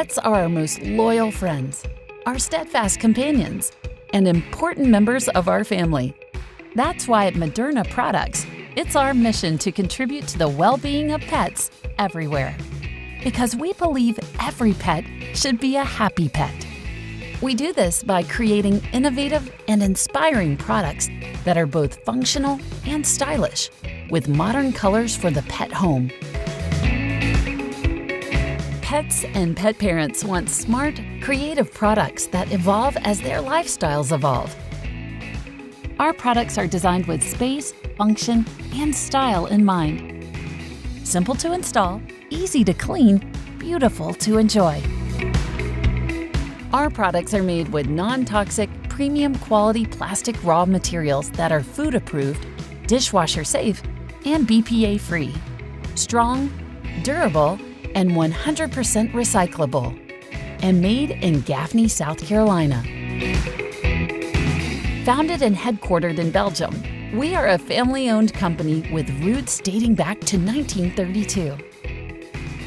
Pets are our most loyal friends, our steadfast companions, and important members of our family. That's why at Moderna Products, it's our mission to contribute to the well-being of pets everywhere. Because we believe every pet should be a happy pet. We do this by creating innovative and inspiring products that are both functional and stylish, with modern colors for the pet home. Pets and pet parents want smart, creative products that evolve as their lifestyles evolve. Our products are designed with space, function, and style in mind. Simple to install, easy to clean, beautiful to enjoy. Our products are made with non-toxic, premium quality plastic raw materials that are food approved, dishwasher safe, and BPA free. Strong, durable, and 100% recyclable. And made in Gaffney, South Carolina. Founded and headquartered in Belgium, we are a family-owned company with roots dating back to 1932.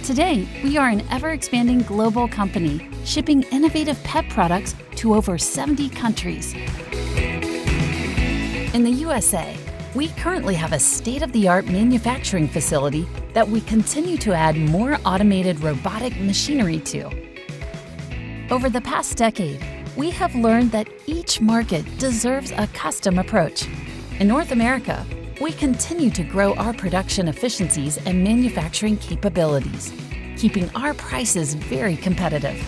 Today, we are an ever-expanding global company, shipping innovative pet products to over 70 countries. In the USA, we currently have a state-of-the-art manufacturing facility that we continue to add more automated robotic machinery to. Over the past decade, we have learned that each market deserves a custom approach. In North America, we continue to grow our production efficiencies and manufacturing capabilities, keeping our prices very competitive.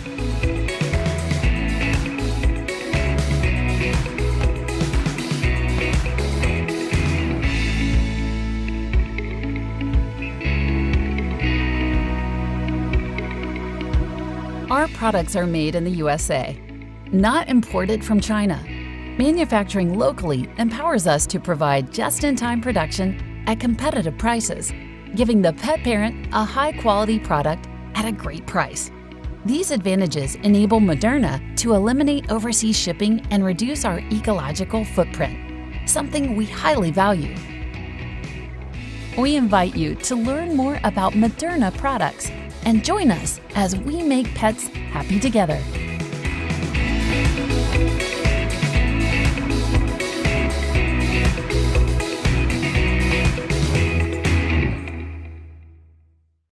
Our products are made in the USA, not imported from China. Manufacturing locally empowers us to provide just-in-time production at competitive prices, giving the pet parent a high-quality product at a great price. These advantages enable Moderna to eliminate overseas shipping and reduce our ecological footprint, something we highly value. We invite you to learn more about Moderna products and join us as we make pets happy together.